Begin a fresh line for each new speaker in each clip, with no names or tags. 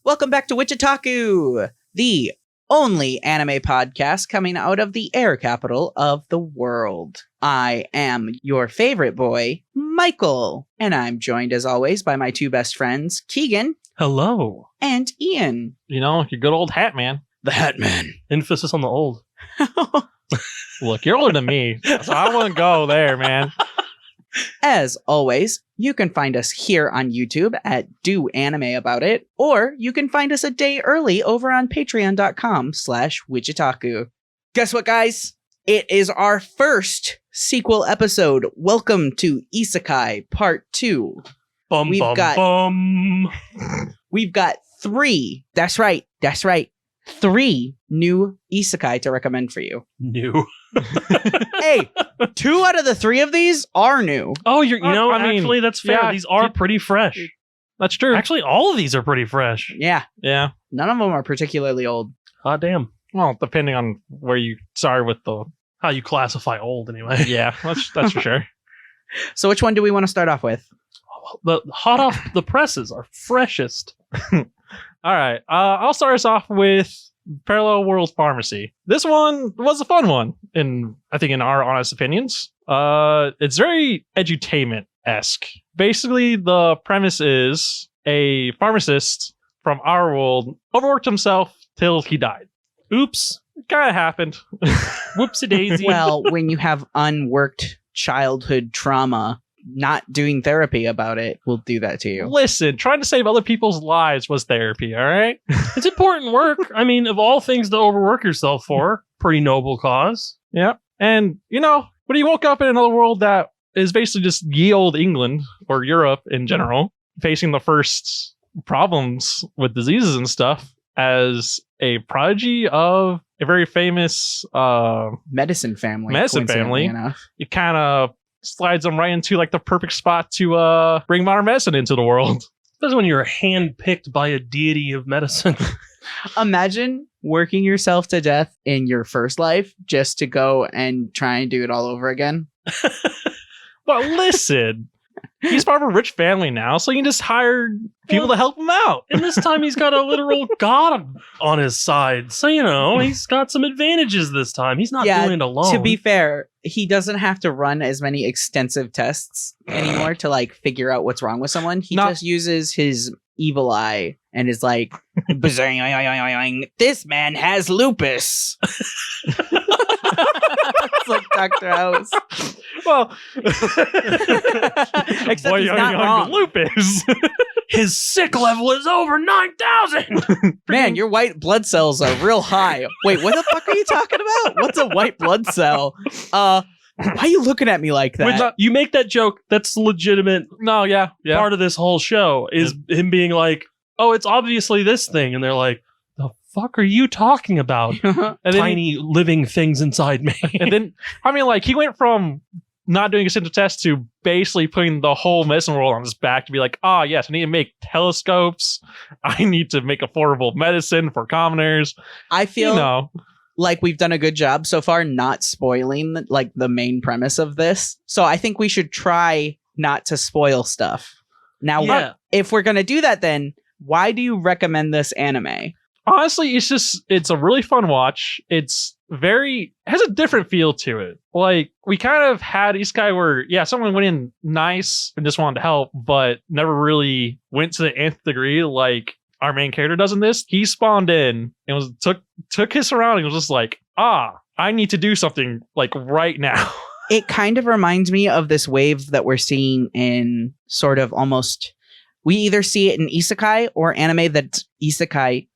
Welcome back to WichiTaku, the only anime podcast coming out of the air capital of the world. I am your favorite boy, Michael, and I'm joined as always by my two best friends, Keegan.
Hello.
And Ian.
You know, your good old Hat Man.
The Hat Man.
Emphasis on the old.
Look, you're older than me, so I wouldn't go there, man.
As always, you can find us here on YouTube at Do Anime About It, or you can find us a day early over on patreon.com/WichiTaku. Guess what, guys? It is our first sequel episode. Welcome to Isekai Part 2. We've got three. That's right. 3 new isekai to recommend for you.
New.
Hey, 2 out of the 3 of these are new.
Oh, actually, that's fair.
yeah,
these are pretty fresh.
That's true.
Actually, all of these are pretty fresh.
Yeah.
Yeah.
None of them are particularly old.
Ah, damn.
Well, depending on where you start with the...
How you classify old, anyway.
Yeah, that's for sure.
So which one do we want to start off with?
The hot off the presses are freshest.
All right. I'll start us off with Parallel World Pharmacy. This one was a fun one, I think in our honest opinions. It's very edutainment-esque. Basically, the premise is a pharmacist from our world overworked himself till he died.
Oops.
It kind of happened.
Whoopsie daisy.
Well, when you have unworked childhood trauma, not doing therapy about it will do that to you.
Listen, trying to save other people's lives was therapy, all right?
It's important work. I mean, of all things to overwork yourself for, pretty noble cause.
Yeah. And, when he woke up in another world that is basically just ye old England, or Europe in general, facing the first problems with diseases and stuff, as a prodigy of a very famous
medicine family.
Enough. It kind of slides them right into like the perfect spot to bring modern medicine into the world.
Especially when you're handpicked by a deity of medicine.
Imagine working yourself to death in your first life just to go and try and do it all over again.
Well, listen. He's part of a rich family now, so you can just hire people to help him out.
And this time he's got a literal god on his side. So, he's got some advantages this time. He's not doing it alone.
To be fair, he doesn't have to run as many extensive tests anymore to figure out what's wrong with someone. He just uses his evil eye and is like, this man has lupus. It's like Dr. House.
Well,
except he's not wrong.
Lupus.
His sick level is over 9,000.
Man, your white blood cells are real high. Wait, what the fuck are you talking about? What's a white blood cell? Why are you looking at me like that?
You make that joke. That's legitimate.
No, yeah.
Part of this whole show is him being like, oh, it's obviously this thing. And they're like, the fuck are you talking about? Tiny living things inside me.
And then, he went from not doing a simple test to basically putting the whole medicine world on his back to be like, yes, I need to make telescopes. I need to make affordable medicine for commoners.
I feel like we've done a good job so far not spoiling the main premise of this. So I think we should try not to spoil stuff. Now, if we're going to do that, then why do you recommend this anime?
Honestly, it's a really fun watch. It has a different feel to it. We kind of had Isekai where, someone went in nice and just wanted to help, but never really went to the nth degree like our main character does in this. He spawned in and took his surroundings and was just like, I need to do something right now.
It kind of reminds me of this wave that we're seeing in sort of almost, we either see it in Isekai or anime that's Isekai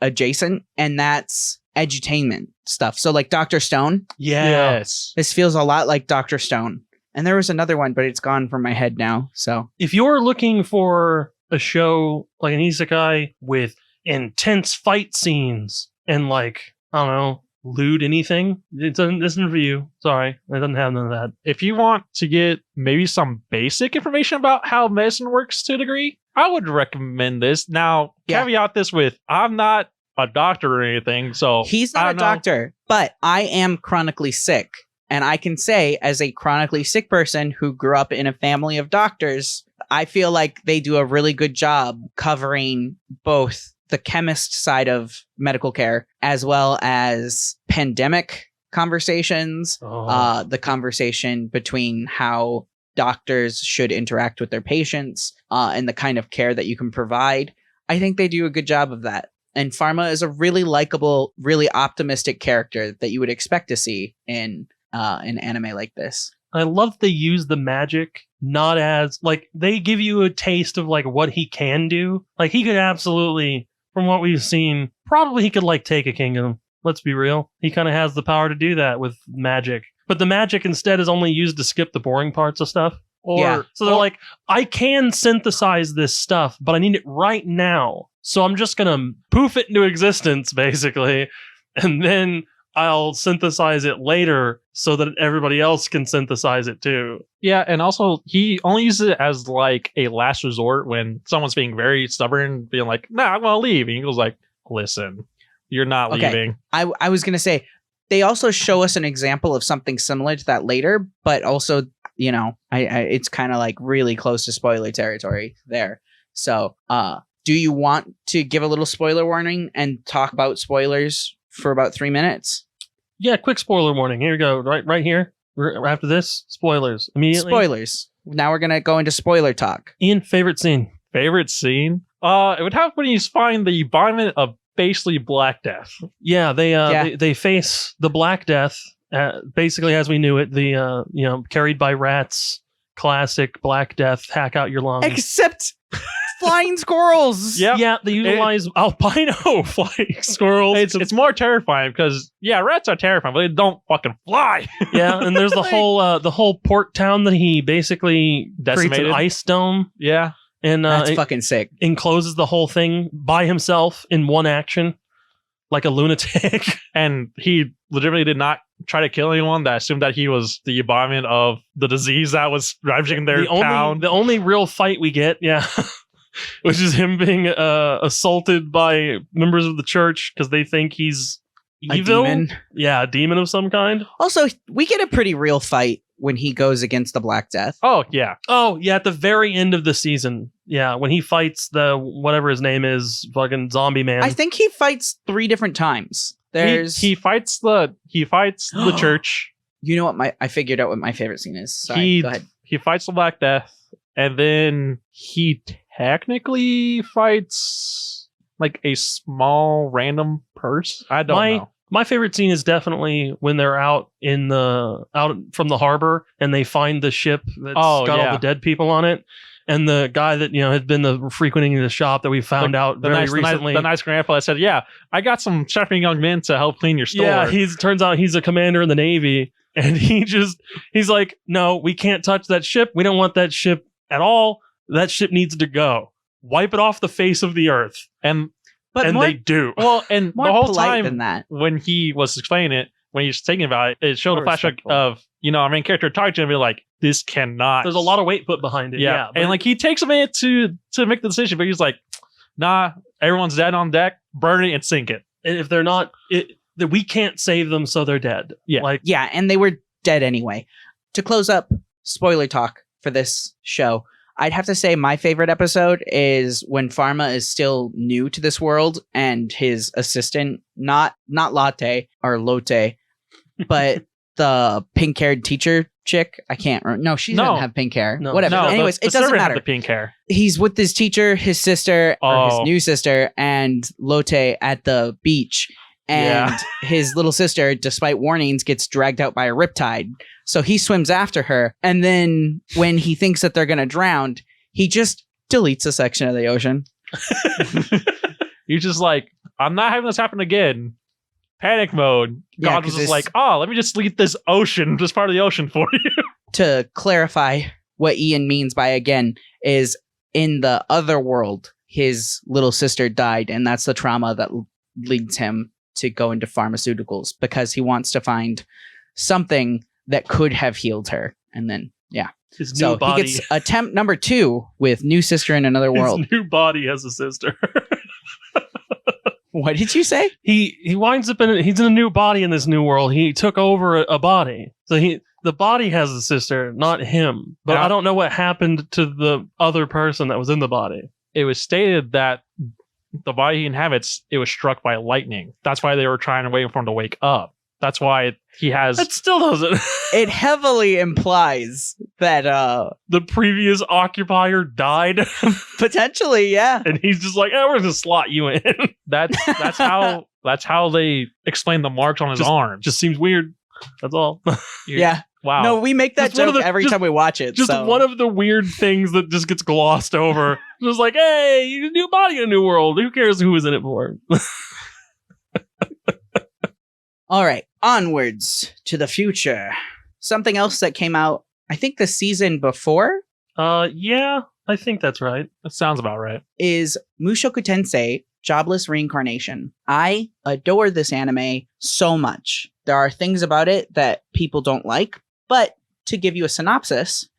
adjacent, and that's edutainment stuff. So Dr. Stone.
Yes.
This feels a lot like Dr. Stone. And there was another one, but it's gone from my head now. So
if you're looking for a show like an Isekai with intense fight scenes and I don't know, lewd anything, it isn't for you. Sorry, it doesn't have none of that.
If you want to get maybe some basic information about how medicine works to a degree, I would recommend this. Now, caveat this with, I'm not a doctor or anything, so...
He's not a doctor, but I am chronically sick. And I can say, as a chronically sick person who grew up in a family of doctors, I feel like they do a really good job covering both the chemist side of medical care, as well as pandemic conversations, the conversation between how doctors should interact with their patients, and the kind of care that you can provide. I think they do a good job of that. And Pharma is a really likable, really optimistic character that you would expect to see in an anime like this.
I love they use the magic not as like they give you a taste of like what he can do. Like he could absolutely, from what we've seen, probably he could like take a kingdom. Let's be real. He kind of has the power to do that with magic. But the magic instead is only used to skip the boring parts of stuff. So they're like, I can synthesize this stuff, but I need it right now. So I'm just going to poof it into existence, basically. And then I'll synthesize it later so that everybody else can synthesize it too.
Yeah, and also he only uses it as like a last resort when someone's being very stubborn, being like, nah, I'm going to leave. And he goes like, listen, you're not leaving.
I was going to say, they also show us an example of something similar to that later, but also, you know, it's kind of like really close to spoiler territory there. So, do you want to give a little spoiler warning and talk about spoilers for about 3 minutes?
Yeah, quick spoiler warning. Here we go. Right here. After this, spoilers. Immediately.
Spoilers. Now we're going to go into spoiler talk.
Ian, favorite scene?
Favorite scene? It would have when you find the embodiment of basically Black Death.
Yeah, they face the Black Death, basically as we knew it, the carried by rats, classic Black Death, hack out your lungs.
Except flying squirrels.
Yeah, they utilize albino flying squirrels.
It's more terrifying because rats are terrifying, but they don't fucking fly.
Yeah, and there's the whole port town that he basically creates an ice dome.
Yeah.
And
that's fucking sick.
Encloses the whole thing by himself in one action, like a lunatic.
And he legitimately did not try to kill anyone. That assumed that he was the embodiment of the disease that was ravaging their town.
The only real fight we get, which is him being assaulted by members of the church because they think he's evil.
A demon.
Yeah, a demon of some kind.
Also, we get a pretty real fight when he goes against the Black Death.
Oh, yeah.
Oh, yeah, at the very end of the season. Yeah, when he fights the, whatever his name is, fucking zombie man.
I think he fights 3 different times.
He fights the church.
You know what I figured out what my favorite scene is. Sorry, go ahead.
He fights the Black Death, and then he technically fights like a small random purse. I don't know.
My favorite scene is definitely when they're out from the harbor and they find the ship that's got all the dead people on it. And the guy that, had been frequenting the shop that we found out very recently.
The nice grandpa that said, I got some sharping young men to help clean your store.
Yeah, turns out he's a commander in the Navy. And he's like, no, we can't touch that ship. We don't want that ship at all. That ship needs to go. Wipe it off the face of the earth. But they do.
Well, and
more
the whole
polite
time
than that.
When he was explaining it, when he was thinking about it, it showed a flashback of, our main character talking to him and be like, this cannot.
There's a lot of weight put behind it. Yeah.
And like he takes a minute to make the decision, but he's like, nah, everyone's dead on deck, burn it and sink it.
And if they're not, we can't save them, so they're dead.
Yeah. And they were dead anyway. To close up spoiler talk for this show, I'd have to say my favorite episode is when Pharma is still new to this world and his assistant, not Latte or Lotte, but the pink-haired teacher chick. I can't remember. No, she doesn't have pink hair.
No.
Whatever.
No,
anyways, it doesn't matter.
The pink hair.
He's with his teacher, his sister, or his new sister, and Lotte at the beach. And his little sister, despite warnings, gets dragged out by a riptide. So he swims after her. And then when he thinks that they're going to drown, he just deletes a section of the ocean.
You're just like, I'm not having this happen again. Panic mode. God was just like, let me just delete this part of the ocean for you.
To clarify what Ian means by again is in the other world, his little sister died. And that's the trauma that leads him to go into pharmaceuticals because he wants to find something that could have healed her. And then,
his new body.
He gets attempt number 2 with new sister in another world.
His new body has a sister.
What did you say?
He winds up he's in a new body in this new world. He took over a body. So the body has a sister, not him. But I don't know what happened to the other person that was in the body.
It was stated that the body he inhabits, it was struck by lightning. That's why they were trying to wait for him to wake up. That's why he has...
That still doesn't...
It heavily implies that
the previous occupier died.
Potentially, yeah.
And he's just like, we're going to slot you in.
That's how they explain the marks on his arm.
Just seems weird. That's all.
Yeah.
Wow.
No, we make that
Just one of
joke
the-
every
just-
time we watch it.
Just
so.
one of the weird things that just gets glossed over. Just like, hey, you new body in a new world. Who cares who was in it for?
All right, onwards to the future. Something else that came out, I think the season before,
Yeah, I think that's right.
That sounds about right.
is Mushoku Tensei, Jobless Reincarnation. I adore this anime so much. There are things about it that people don't like, but to give you a synopsis,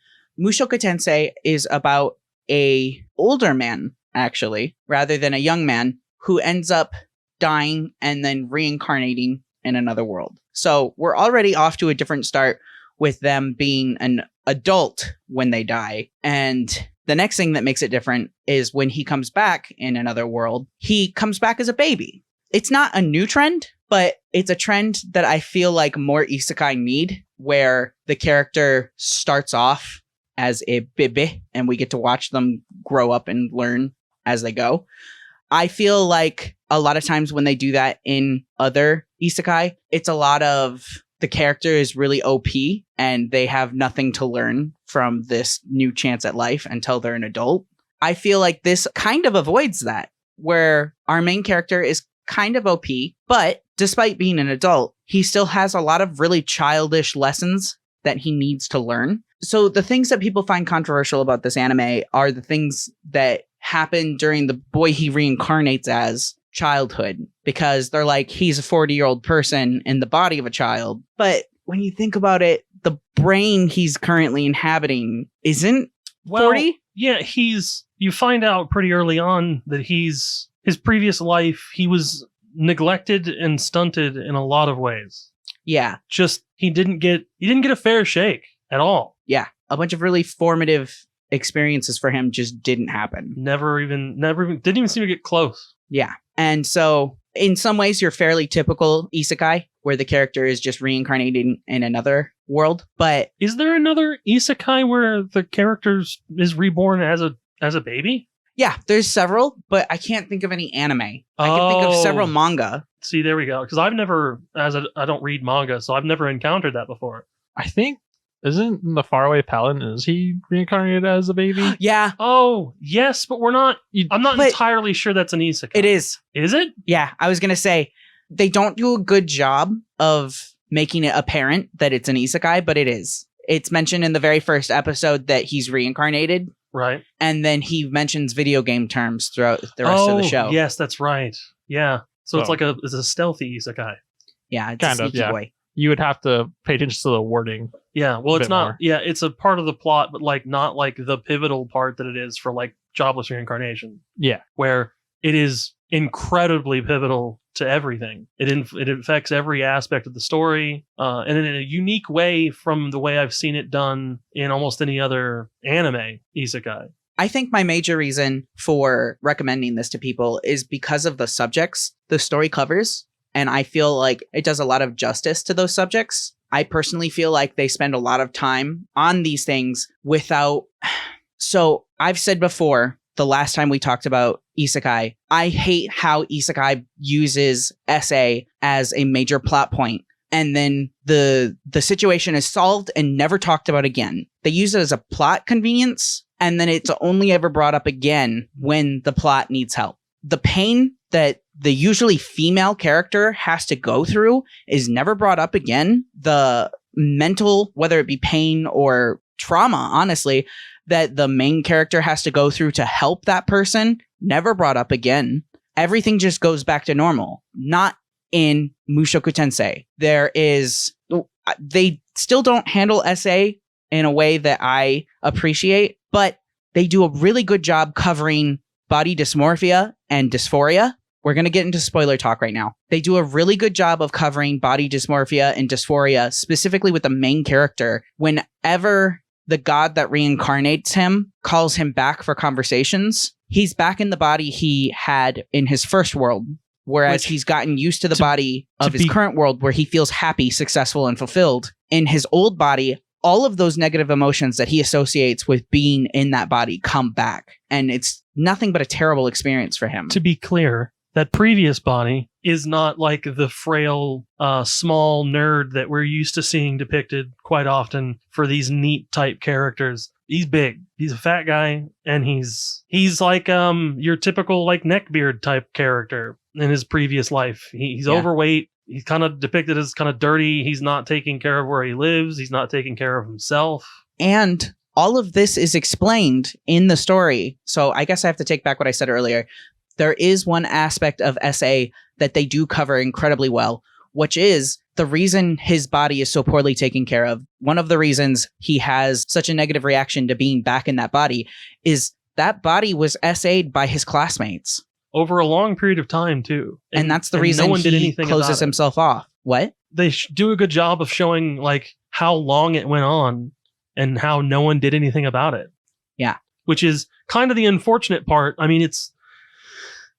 Mushoku Tensei is about a older man, actually, rather than a young man, who ends up dying and then reincarnating in another world. So we're already off to a different start with them being an adult when they die. And the next thing that makes it different is when he comes back in another world, he comes back as a baby. It's not a new trend, but it's a trend that I feel like more isekai need, where the character starts off as a bebe and we get to watch them grow up and learn as they go. I feel like a lot of times when they do that in other isekai, it's a lot of the character is really OP and they have nothing to learn from this new chance at life until they're an adult. I feel like this kind of avoids that, where our main character is kind of OP, but despite being an adult, he still has a lot of really childish lessons that he needs to learn. So the things that people find controversial about this anime are the things that happen during the boy he reincarnates as childhood, because they're like, he's a 40-year-old person in the body of a child. But when you think about it, the brain he's currently inhabiting isn't 40.
Yeah, you find out pretty early on that his previous life, he was neglected and stunted in a lot of ways.
Yeah.
Just, he didn't get a fair shake at all.
Yeah. A bunch of really formative experiences for him just didn't happen.
Never even didn't even seem to get close.
Yeah. And so in some ways you're fairly typical isekai, where the character is just reincarnating in another world. But
is there another isekai where the character is reborn as a baby?
Yeah, there's several, but I can't think of any anime. I can think of several manga.
See, there we go. Because I don't read manga, so I've never encountered that before.
I think, isn't the Faraway Paladin, is he reincarnated as a baby?
Yeah.
Oh, yes, but I'm not entirely sure that's an isekai.
It is.
Is it?
Yeah, I was going to say, they don't do a good job of making it apparent that it's an isekai, but it is. It's mentioned in the very first episode that he's reincarnated.
Right.
And then he mentions video game terms throughout the rest of the show.
Yes, that's right. Yeah. So it's it's a stealthy isekai.
Yeah, it's
kind
a
of,
sneaky
yeah.
boy.
You would have to pay attention to the wording.
Yeah, well, it's not.
more.
Yeah, it's a part of the plot, but not like the pivotal part that it is for like Jobless Reincarnation.
Yeah.
Where it is incredibly pivotal to everything. It affects every aspect of the story, and in a unique way from the way I've seen it done in almost any other anime isekai.
I think my major reason for recommending this to people is because of the subjects the story covers. And I feel like it does a lot of justice to those subjects. I personally feel like they spend a lot of time on these things without... So I've said before, the last time we talked about isekai, I hate how isekai uses SA as a major plot point. And then the situation is solved and never talked about again. They use it as a plot convenience, and then it's only ever brought up again when the plot needs help. The pain that the usually female character has to go through is never brought up again. The mental, whether it be pain or trauma, honestly, that the main character has to go through to help that person, never brought up again. Everything just goes back to normal. Not in Mushoku Tensei. They still don't handle SA in a way that I appreciate, but they do a really good job covering body dysmorphia and dysphoria. We're going to get into spoiler talk right now. They do a really good job of covering body dysmorphia and dysphoria, specifically with the main character. Whenever the god that reincarnates him calls him back for conversations, he's back in the body he had in his first world, whereas he's gotten used to the body of his current world where he feels happy, successful, and fulfilled. In his old body, all of those negative emotions that he associates with being in that body come back, and it's nothing but a terrible experience for him.
To be clear, that previous body is not like the frail, small nerd that we're used to seeing depicted quite often for these neat type characters. He's big. He's a fat guy, and he's like your typical like neckbeard type character in his previous life. He's overweight. He's kind of depicted as kind of dirty. He's not taking care of where he lives. He's not taking care of himself.
And all of this is explained in the story. So I guess I have to take back what I said earlier. There is one aspect of SA that they do cover incredibly well, which is the reason his body is so poorly taken care of. One of the reasons he has such a negative reaction to being back in that body is that body was SA'd by his classmates.
Over a long period of time, too.
And that's the reason he closes himself off. What?
They do a good job of showing like how long it went on and how no one did anything about it.
Yeah.
Which is kind of the unfortunate part. I mean,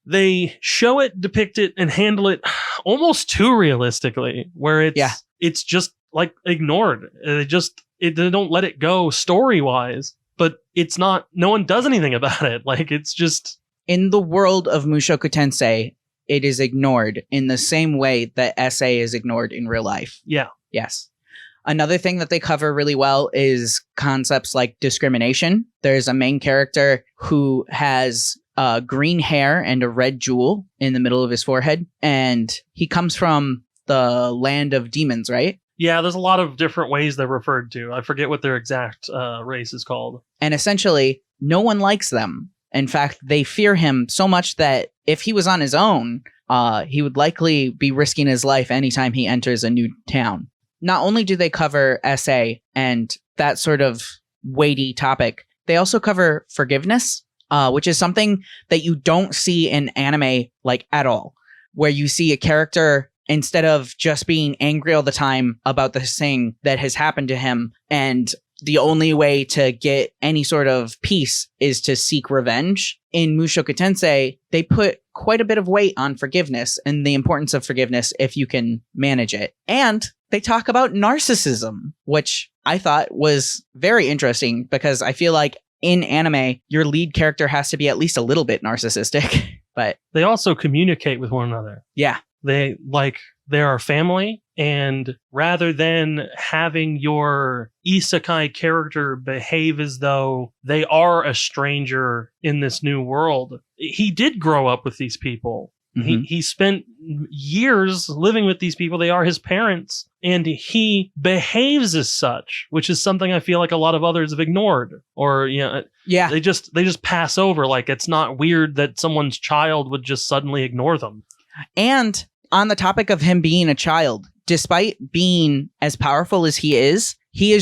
they show it, depict it, and handle it almost too realistically, where it's just like ignored. They don't let it go story-wise, but it's not, no one does anything about it. Like, it's just...
In the world of Mushoku Tensei, it is ignored in the same way that SA is ignored in real life.
Yeah.
Yes. Another thing that they cover really well is concepts like discrimination. There's a main character who has green hair and a red jewel in the middle of his forehead, and he comes from the land of demons, right?
Yeah, there's a lot of different ways they're referred to. I forget what their exact race is called.
And essentially, no one likes them. In fact, they fear him so much that if he was on his own, he would likely be risking his life anytime he enters a new town. Not only do they cover SA and that sort of weighty topic, they also cover forgiveness, which is something that you don't see in anime like at all, where you see a character, instead of just being angry all the time about this thing that has happened to him, and the only way to get any sort of peace is to seek revenge. In Mushoku Tensei, they put quite a bit of weight on forgiveness and the importance of forgiveness if you can manage it. And they talk about narcissism, which I thought was very interesting because I feel like in anime, your lead character has to be at least a little bit narcissistic. But
they also communicate with one another.
Yeah.
They are family, and rather than having your isekai character behave as though they are a stranger in this new world, he did grow up with these people. Mm-hmm. He spent years living with these people. They are his parents, and he behaves as such, which is something I feel like a lot of others have ignored, or they just pass over. Like, it's not weird that someone's child would just suddenly ignore them.
And on the topic of him being a child, despite being as powerful as he is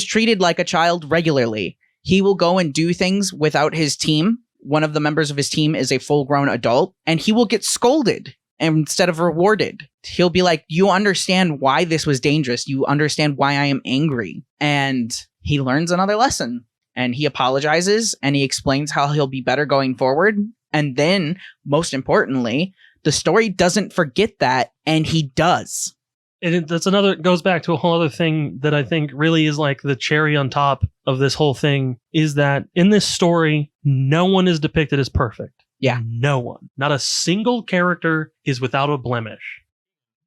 treated like a child regularly. He will go and do things without his team. One of the members of his team is a full-grown adult, and he will get scolded instead of rewarded. He'll be like, you understand why this was dangerous. You understand why I am angry. And he learns another lesson, and he apologizes, and he explains how he'll be better going forward. And then, most importantly, the story doesn't forget that, and he does.
And it goes back to a whole other thing that I think really is like the cherry on top of this whole thing, is that in this story, no one is depicted as perfect.
Yeah.
No one. Not a single character is without a blemish.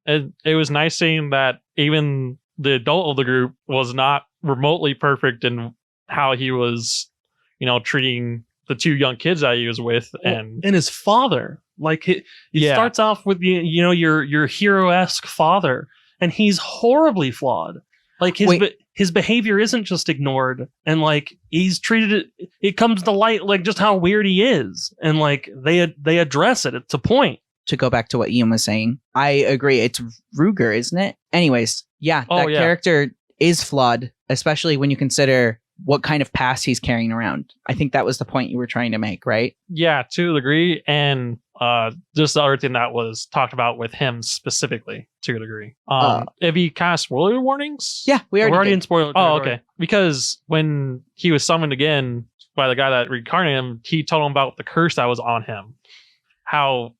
It was nice seeing that even the adult of the group was not remotely perfect in how he was, treating the two young kids that he was with. And
his father. Like, it starts off with, your hero-esque father, and he's horribly flawed. Like, his behavior isn't just ignored, and like, he's treated it comes to light like just how weird he is, and like they address it. It's a point.
To go back to what Ian was saying, I agree. It's Ruger, isn't it? Anyways, character is flawed, especially when you consider what kind of past he's carrying around. I think that was the point you were trying to make, right?
Yeah, to a degree. And just the other thing that was talked about with him specifically, to a degree. Have you cast spoiler warnings?
Yeah, we're already
in spoiler.
Oh, okay. Because when he was summoned again, by the guy that reincarnated him, he told him about the curse that was on him. How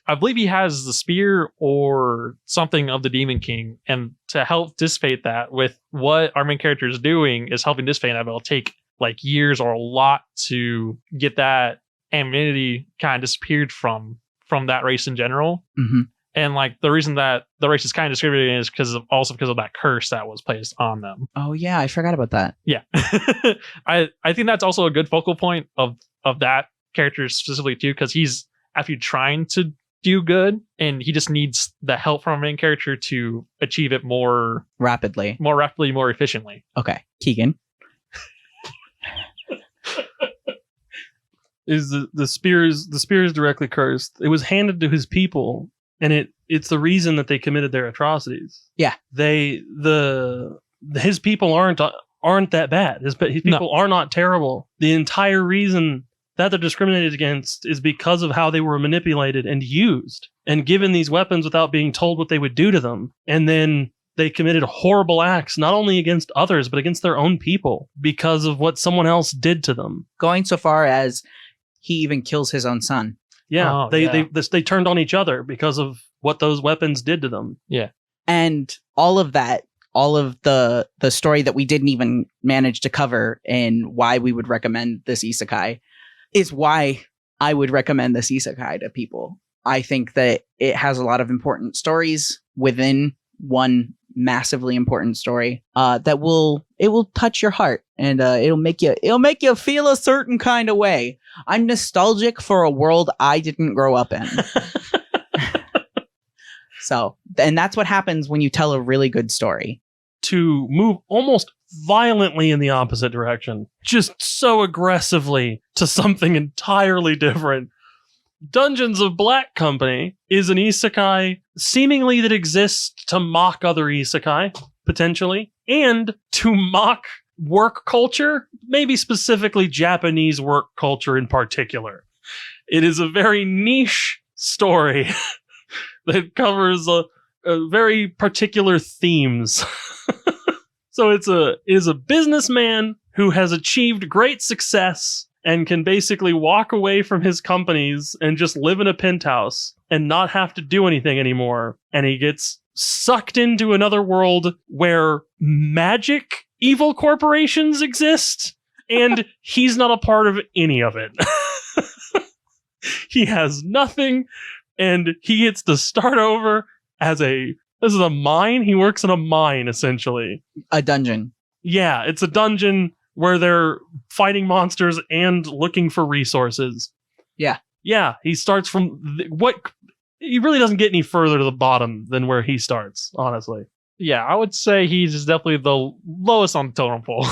I believe he has the spear or something of the Demon King, and to help dissipate that, with what our main character is doing is helping dissipate that. It'll take like years or a lot to get that amenity kind of disappeared from that race in general.
Mm-hmm.
And like the reason that the race is kind of discriminated is because of that curse that was placed on them.
Oh yeah, I forgot about that.
Yeah. I think that's also a good focal point of that character specifically too, because he's actually trying to do good and he just needs the help from a main character to achieve it more
rapidly,
more efficiently.
Okay, Keegan.
Is the spear is directly cursed. It was handed to his people, and it's the reason that they committed their atrocities.
Yeah.
His people aren't that bad. His people are not terrible. The entire reason that they're discriminated against is because of how they were manipulated and used and given these weapons without being told what they would do to them. And then they committed horrible acts, not only against others, but against their own people because of what someone else did to them.
Going so far as he even kills his own son.
Yeah, they turned on each other because of what those weapons did to them.
Yeah.
And all of that, all of the story that we didn't even manage to cover and why we would recommend this isekai is why I would recommend this isekai to people. I think that it has a lot of important stories within one massively important story that will touch your heart and it'll make you feel a certain kind of way. I'm nostalgic for a world I didn't grow up in. So, and that's what happens when you tell a really good story.
To move almost violently in the opposite direction, just so aggressively to something entirely different. Dungeons of Black Company is an isekai seemingly that exists to mock other isekai, potentially, and to mock work culture, maybe specifically Japanese work culture in particular. It is a very niche story that covers a very particular themes. So it is a businessman who has achieved great success and can basically walk away from his companies and just live in a penthouse and not have to do anything anymore. And he gets sucked into another world where magic evil corporations exist, and he's not a part of any of it. He has nothing, and he gets to start over as this is a mine. He works in a mine, essentially.
A dungeon.
Yeah, it's a dungeon where they're fighting monsters and looking for resources.
Yeah.
Yeah, he starts from he really doesn't get any further to the bottom than where he starts, honestly.
Yeah, I would say he's definitely the lowest on the totem pole.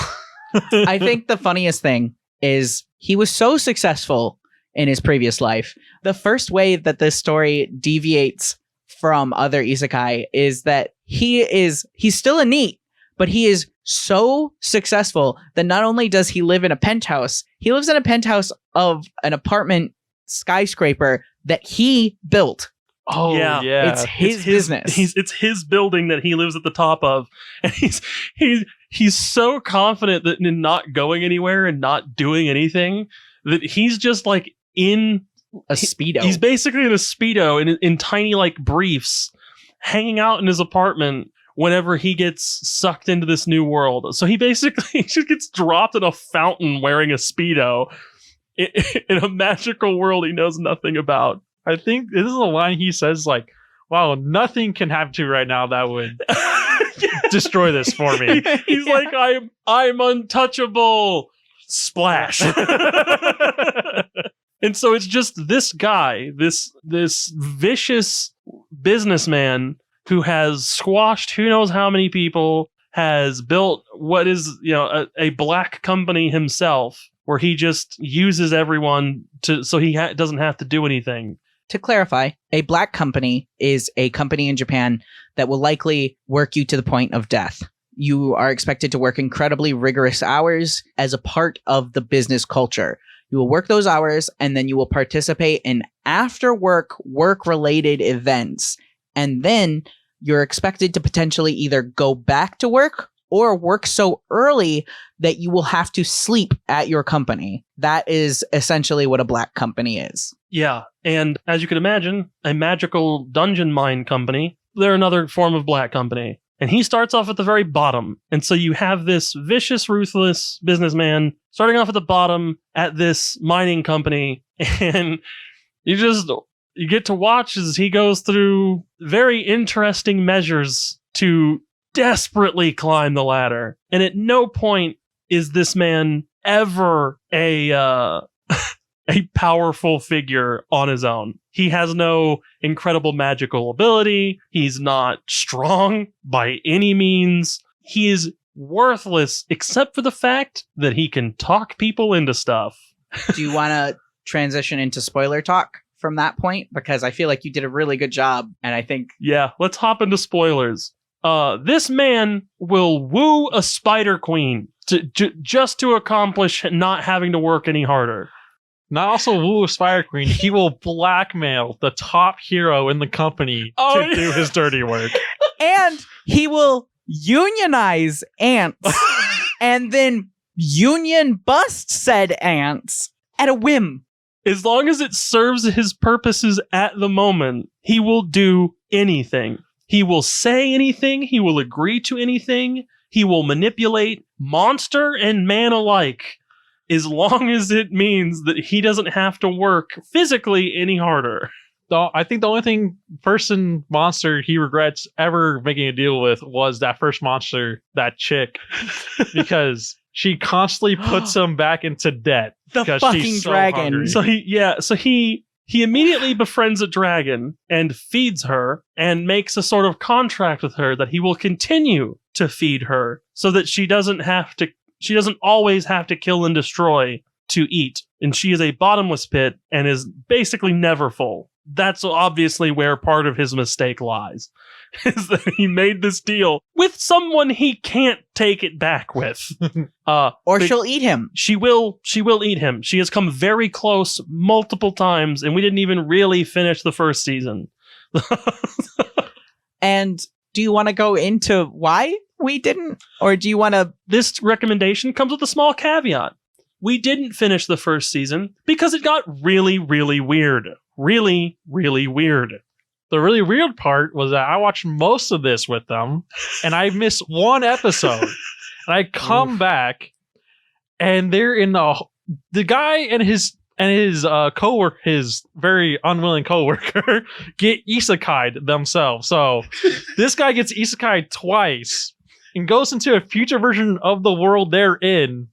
I think the funniest thing is he was so successful in his previous life. The first way that this story deviates from other isekai is that he's still a NEET, but he is so successful that not only does he live in a penthouse, he lives in a penthouse of an apartment skyscraper that he built.
Oh yeah.
It's his business.
It's his building that he lives at the top of, and he's so confident that in not going anywhere and not doing anything that he's just like in
a Speedo.
He's basically in a Speedo in tiny like briefs, hanging out in his apartment whenever he gets sucked into this new world. So he basically just gets dropped in a fountain wearing a Speedo in a magical world he knows nothing about.
I think this is a line he says like, wow, nothing can happen to me right now that would destroy this for me.
He's like, I'm untouchable. Splash. And so it's just this guy, this vicious businessman who has squashed who knows how many people, has built what is, a black company himself, where he just uses everyone so he doesn't have to do anything.
To clarify, a black company is a company in Japan that will likely work you to the point of death. You are expected to work incredibly rigorous hours as a part of the business culture. You will work those hours, and then you will participate in work-related events. And then you're expected to potentially either go back to work or work so early that you will have to sleep at your company. that is essentially what a black company is.
Yeah, and as you can imagine, a magical dungeon mine company, they're another form of black company. And he starts off at the very bottom. And so you have this vicious, ruthless businessman starting off at the bottom at this mining company. And you get to watch as he goes through very interesting measures to desperately climb the ladder. And at no point is this man ever a powerful figure on his own. He has no incredible magical ability. He's not strong by any means. He is worthless except for the fact that he can talk people into stuff.
Do you want to transition into spoiler talk from that point? Because I feel like you did a really good job, and I think...
Yeah, let's hop into spoilers. This man will woo a spider queen just to accomplish not having to work any harder.
Not also woo a spider queen, he will blackmail the top hero in the company to do his dirty work.
And he will unionize ants and then union bust said ants at a whim.
As long as it serves his purposes at the moment, he will do anything. He will say anything. He will agree to anything. He will manipulate monster and man alike, as long as it means that he doesn't have to work physically any harder.
I think the only monster he regrets ever making a deal with was that first monster, that chick, because she constantly puts him back into debt.
The fucking dragon.
So he immediately befriends a dragon and feeds her and makes a sort of contract with her that he will continue to feed her so that she doesn't always have to kill and destroy to eat. And she is a bottomless pit and is basically never full. That's obviously where part of his mistake lies, is that he made this deal with someone he can't take it back with.
Or she'll eat him.
She will eat him. She has come very close multiple times, and we didn't even really finish the first season.
And do you want to go into why we didn't? Or do you want to...
This recommendation comes with a small caveat. We didn't finish the first season because it got really, really weird. Really, really weird.
The really weird part was that I watched most of this with them, and I missed one episode. And I come back, and they're in the guy and his coworker, his very unwilling coworker, get isekai'd themselves. So this guy gets isekai'd twice and goes into a future version of the world they're in,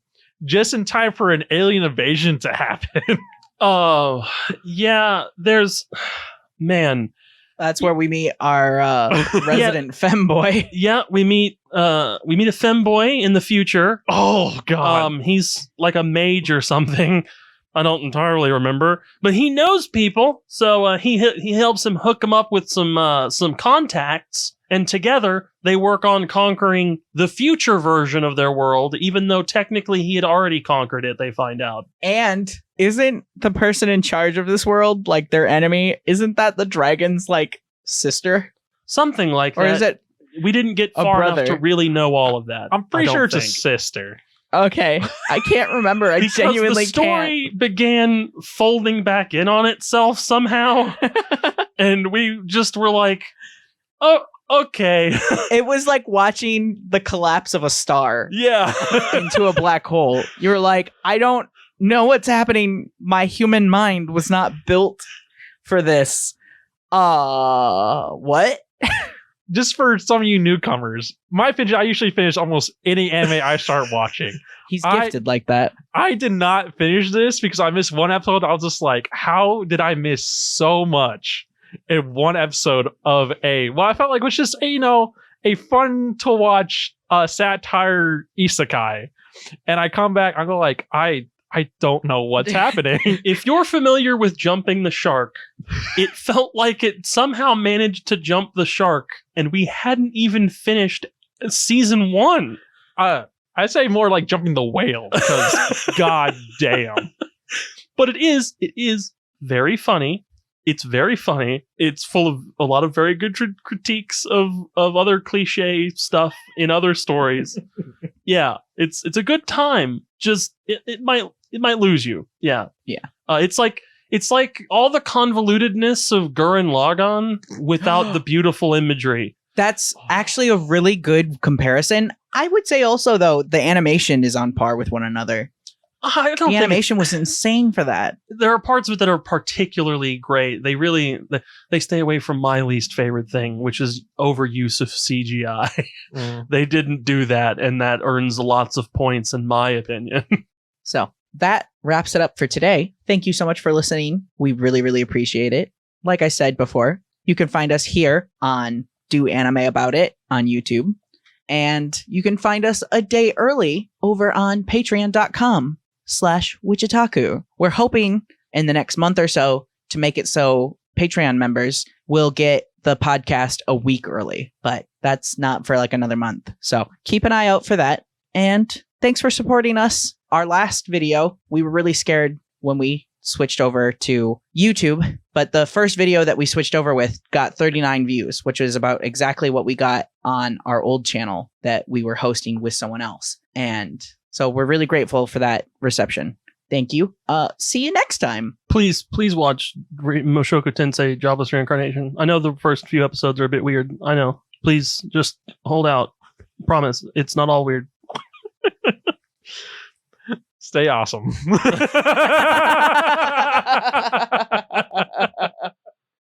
just in time for an alien invasion to happen.
Oh, yeah, man.
That's where we meet our resident femboy.
Yeah, we meet a femboy in the future.
Oh, God.
He's like a mage or something. I don't entirely remember. But he knows people, so he helps him hook him up with some contacts. And together, they work on conquering the future version of their world, even though technically he had already conquered it, they find out.
And isn't the person in charge of this world, like, their enemy? Isn't that the dragon's, like, sister?
Something like that.
Or is it
We didn't get far enough to really know all of that.
I'm pretty sure it's a sister.
Okay. I can't remember. I genuinely
can't. The story began folding back in on itself somehow. And we just were like, oh, okay.
It was like watching the collapse of a star.
Yeah.
Into a black hole. You were like, I don't know what's happening. My human mind was not built for this. What?
Just for some of you newcomers, I usually finish almost any anime I start watching.
He's gifted like that.
I did not finish this because I missed one episode. I was just like, how did I miss so much in one episode of I felt like it was just a fun to watch satire isekai. And I come back, I go like, I don't know what's happening.
If you're familiar with jumping the shark, it felt like it somehow managed to jump the shark, and we hadn't even finished season 1.
I'd say more like jumping the whale, because god damn.
But it is very funny. It's very funny. It's full of a lot of very good critiques of other cliche stuff in other stories. Yeah, it's a good time. Just it might it might lose you. Yeah. It's like all the convolutedness of Gurren Lagann without the beautiful imagery.
That's actually a really good comparison. I would say also, though, the animation is on par with one another.
I don't think
animation was insane for that.
There are parts of it that are particularly great. They stay away from my least favorite thing, which is overuse of CGI. They didn't do that, and that earns lots of points in my opinion.
So that wraps it up for today. Thank you so much for listening. We really, really appreciate it. Like I said before, you can find us here on Do Anime About It on YouTube. And you can find us a day early over on patreon.com/WichiTaku. We're hoping in the next month or so to make it so Patreon members will get the podcast a week early, but that's not for like another month. So keep an eye out for that. And thanks for supporting us. Our last video, we were really scared when we switched over to YouTube, but the first video that we switched over with got 39 views, which is about exactly what we got on our old channel that we were hosting with someone else. And so we're really grateful for that reception. Thank you. See you next time.
Please watch Mushoku Tensei Jobless Reincarnation. I know the first few episodes are a bit weird. I know. Please just hold out. Promise, it's not all weird.
Stay awesome.